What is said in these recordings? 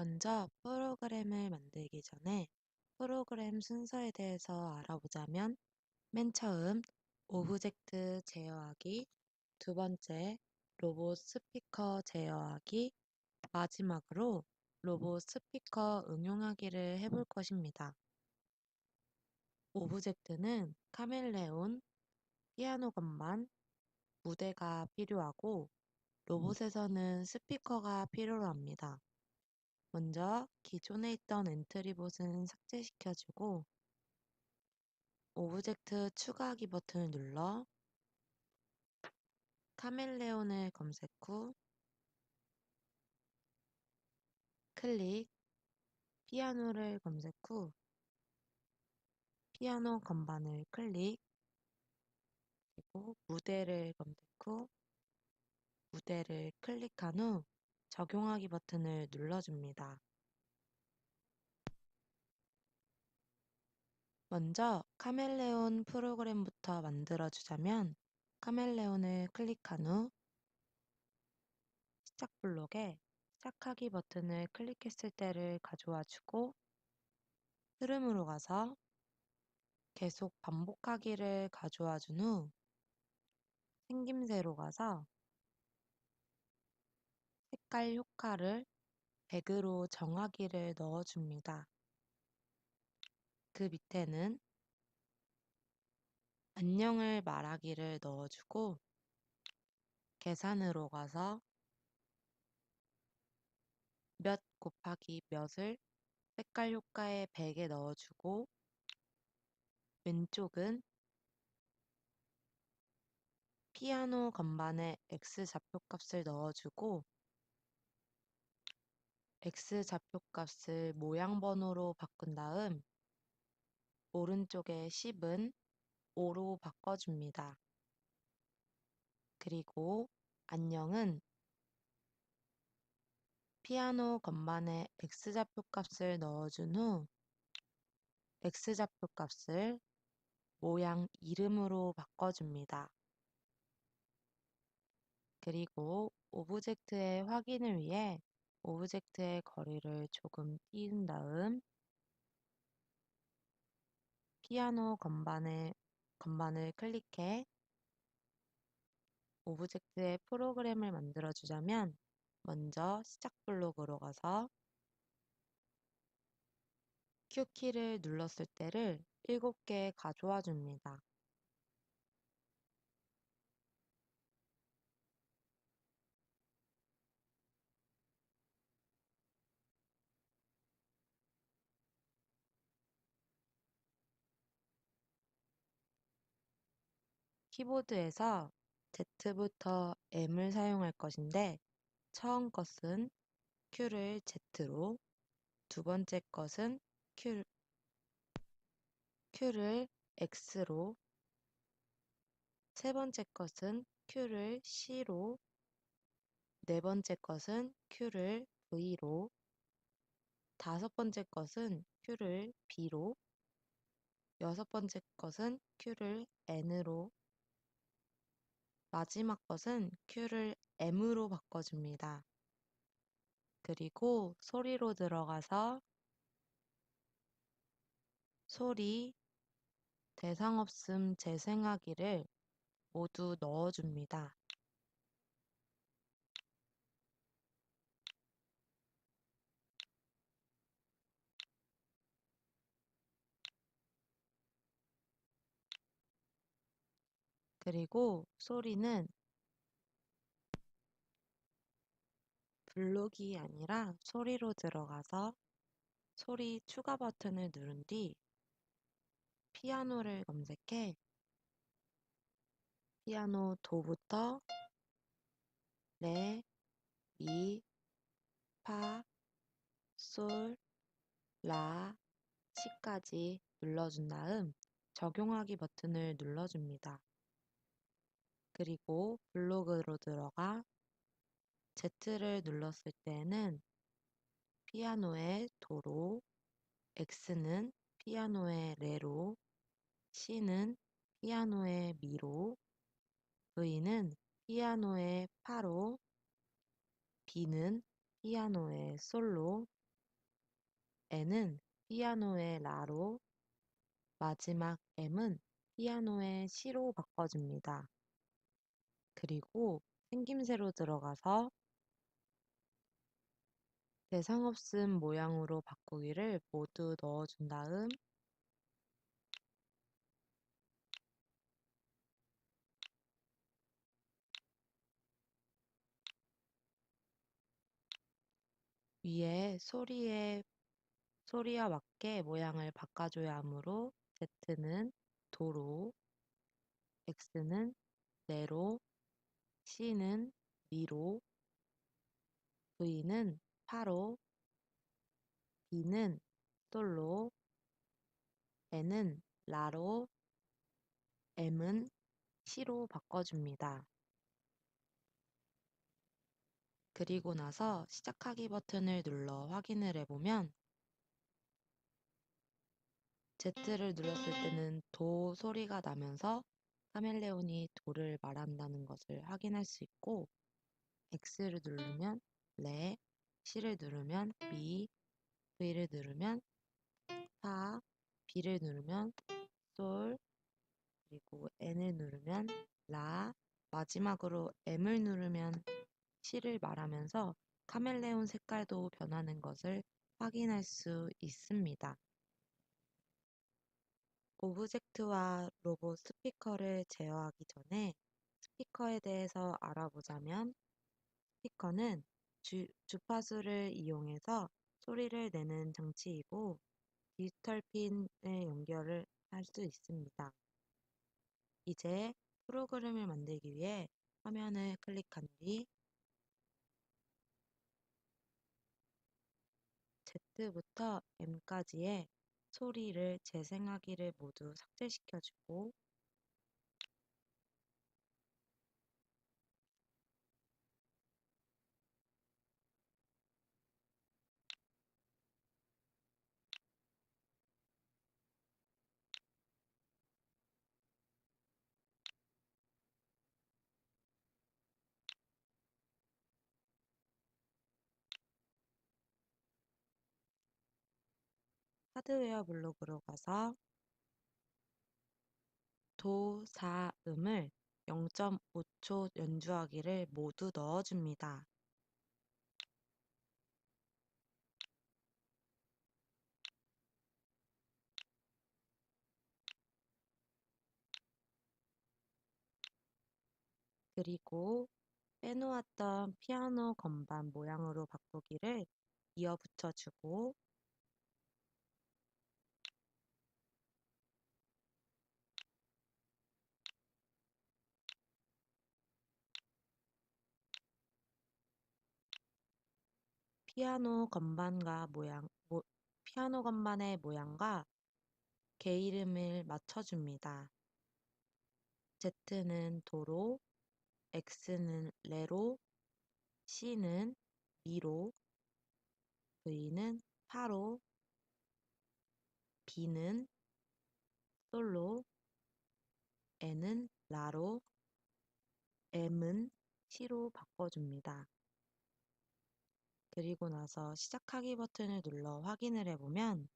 먼저 프로그램을 만들기 전에 프로그램 순서에 대해서 알아보자면 맨 처음 오브젝트 제어하기, 두 번째 로봇 스피커 제어하기, 마지막으로 로봇 스피커 응용하기를 해볼 것입니다. 오브젝트는 카멜레온, 피아노 건반, 무대가 필요하고 로봇에서는 스피커가 필요로 합니다. 먼저 기존에 있던 엔트리봇은 삭제시켜주고 오브젝트 추가하기 버튼을 눌러 카멜레온을 검색 후 클릭, 피아노를 검색 후 피아노 건반을 클릭, 그리고 무대를 검색 후 무대를 클릭한 후 적용하기 버튼을 눌러줍니다. 먼저 카멜레온 프로그램부터 만들어주자면 카멜레온을 클릭한 후 시작 블록에 시작하기 버튼을 클릭했을 때를 가져와 주고 흐름으로 가서 계속 반복하기를 가져와 준 후 생김새로 가서 색깔 효과를 100으로 정하기를 넣어줍니다. 그 밑에는 안녕을 말하기를 넣어주고 계산으로 가서 몇 곱하기 몇을 색깔 효과의 100에 넣어주고 왼쪽은 피아노 건반에 X 좌표값을 넣어주고 X 좌표값을 모양 번호로 바꾼 다음 오른쪽의 10은 5로 바꿔줍니다. 그리고 안녕은 피아노 건반에 X좌표 값을 넣어준 후 X좌표 값을 모양 이름으로 바꿔줍니다. 그리고 오브젝트의 확인을 위해 오브젝트의 거리를 조금 띄운 다음 피아노 건반을 클릭해 오브젝트의 프로그램을 만들어주자면 먼저 시작 블록으로 가서 Q키를 눌렀을 때를 7개 가져와 줍니다. 키보드에서 Z부터 M을 사용할 것인데 처음 것은 Q를 Z로, 두 번째 것은 Q를 X로, 세 번째 것은 Q를 C로, 네 번째 것은 Q를 V로, 다섯 번째 것은 Q를 B로, 여섯 번째 것은 Q를 N으로, 마지막 것은 Q를 M으로 바꿔줍니다. 그리고 소리로 들어가서 소리, 대상 없음 재생하기를 모두 넣어줍니다. 그리고 소리는 블록이 아니라 소리로 들어가서 소리 추가 버튼을 누른 뒤 피아노를 검색해 피아노 도부터 레, 미, 파, 솔, 라, 시까지 눌러준 다음 적용하기 버튼을 눌러줍니다. 그리고 블록으로 들어가 Z를 눌렀을 때는 피아노의 도로, X는 피아노의 레로, C는 피아노의 미로, V는 피아노의 파로, B는 피아노의 솔로, N은 피아노의 라로, 마지막 M은 피아노의 시로 바꿔줍니다. 그리고 생김새로 들어가서 대상 없음 모양으로 바꾸기를 모두 넣어준 다음 위에 소리와 맞게 모양을 바꿔줘야 하므로 Z는 도로, X는 레로, C는 미로, V는 파로, B는 솔로, N은 라로, M은 시로 바꿔줍니다. 그리고 나서 시작하기 버튼을 눌러 확인을 해보면 Z를 눌렀을 때는 도 소리가 나면서 카멜레온이 도를 말한다는 것을 확인할 수 있고 X를 누르면 레, C를 누르면 미, V를 누르면 파, B를 누르면 솔, 그리고 N을 누르면 라, 마지막으로 M을 누르면 C를 말하면서 카멜레온 색깔도 변하는 것을 확인할 수 있습니다. 오브젝트와 로봇 스피커를 제어하기 전에 스피커에 대해서 알아보자면 스피커는 주파수를 이용해서 소리를 내는 장치이고 디지털 핀을 연결을 할 수 있습니다. 이제 프로그램을 만들기 위해 화면을 클릭한 뒤 Z부터 M까지의 소리를 재생하기를 모두 삭제시켜주고 하드웨어 블록으로 가서 도, 사, 음을 0.5초 연주하기를 모두 넣어줍니다. 그리고 빼놓았던 피아노 건반 모양으로 바꾸기를 이어 붙여주고 피아노 건반의 모양과 개 이름을 맞춰줍니다. Z는 도로, X는 레로, C는 미로, V는 파로, B는 솔로, N은 라로, M은 시로 바꿔줍니다. 그리고 나서 시작하기 버튼을 눌러 확인을 해보면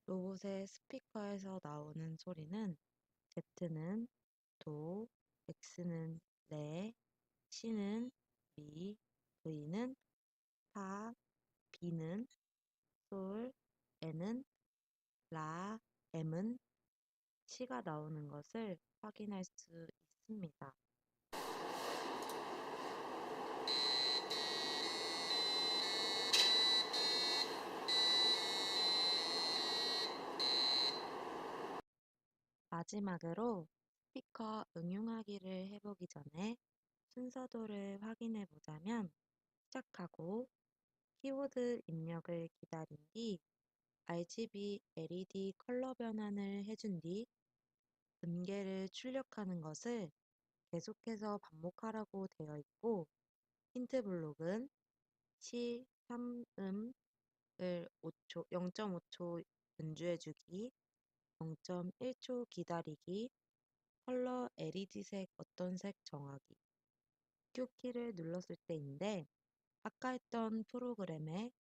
로봇의 스피커에서 나오는 소리는 Z는 도, X는 레, C는 미, V는 파, B는 솔, N은 라, M은 시가 나오는 것을 확인할 수 있습니다. 마지막으로 스피커 응용하기를 해보기 전에 순서도를 확인해 보자면 시작하고 키워드 입력을 기다린 뒤 RGB LED 컬러 변환을 해준 뒤 음계를 출력하는 것을 계속해서 반복하라고 되어 있고 힌트 블록은 시, 3음을 0.5초 연주해주기, 0.1초 기다리기, 컬러 LED색 어떤 색 정하기, Q키를 눌렀을 때인데 아까 했던 프로그램에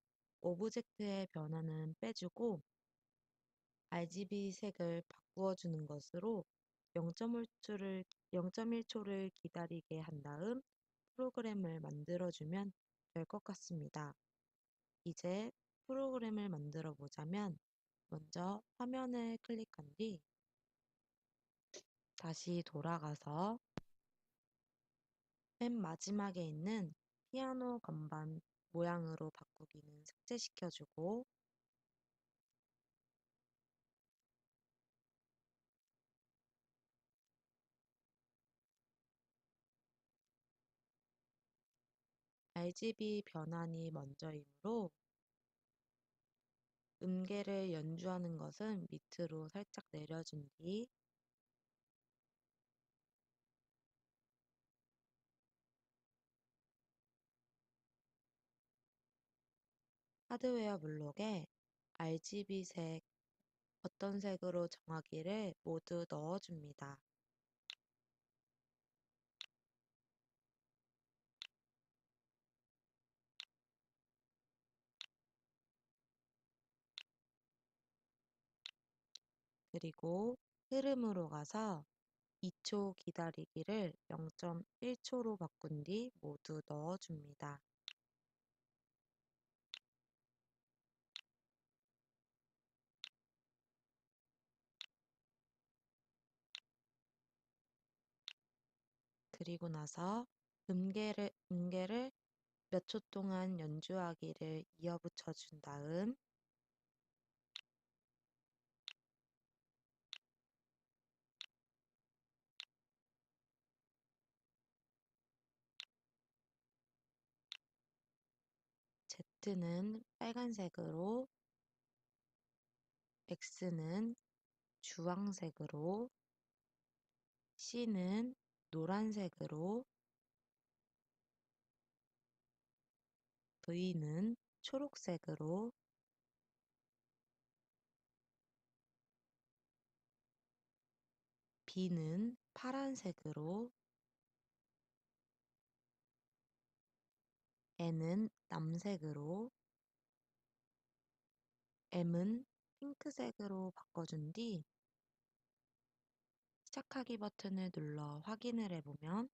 오브젝트의 변화는 빼주고 RGB 색을 바꾸어 주는 것으로 0.1초를 기다리게 한 다음 프로그램을 만들어주면 될 것 같습니다. 이제 프로그램을 만들어 보자면 먼저 화면을 클릭한 뒤 다시 돌아가서 맨 마지막에 있는 피아노 건반 모양으로 바꾸기는 삭제시켜주고 RGB 변환이 먼저이므로 음계를 연주하는 것은 밑으로 살짝 내려준 뒤 하드웨어 블록에 RGB 색 어떤 색으로 정하기를 모두 넣어줍니다. 그리고 흐름으로 가서 2초 기다리기를 0.1초로 바꾼 뒤 모두 넣어줍니다. 그리고 나서 음계를 몇 초 동안 연주하기를 이어붙여 준 다음 Z는 빨간색으로 X는 주황색으로 C는 노란색으로 V는 초록색으로 B는 파란색으로 N은 남색으로 M은 핑크색으로 바꿔준 뒤 시작하기 버튼을 눌러 확인을 해보면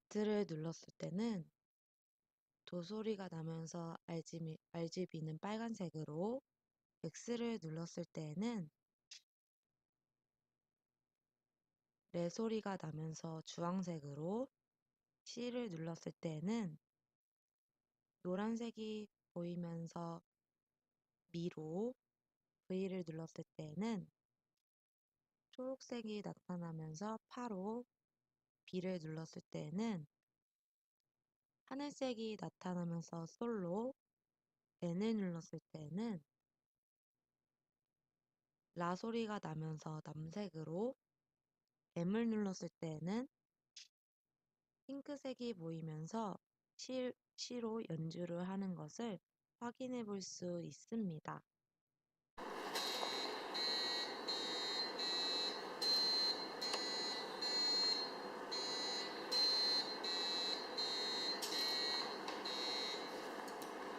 Z를 눌렀을 때는 도소리가 나면서 RGB는 빨간색으로 X를 눌렀을 때에는 레 소리가 나면서 주황색으로 C를 눌렀을 때에는 노란색이 보이면서 미로 V를 눌렀을 때에는 초록색이 나타나면서 파로 B를 눌렀을 때에는 하늘색이 나타나면서 솔로 N을 눌렀을 때에는 라 소리가 나면서 남색으로 M을 눌렀을 때에는 핑크색이 보이면서 C로 연주를 하는 것을 확인해 볼 수 있습니다.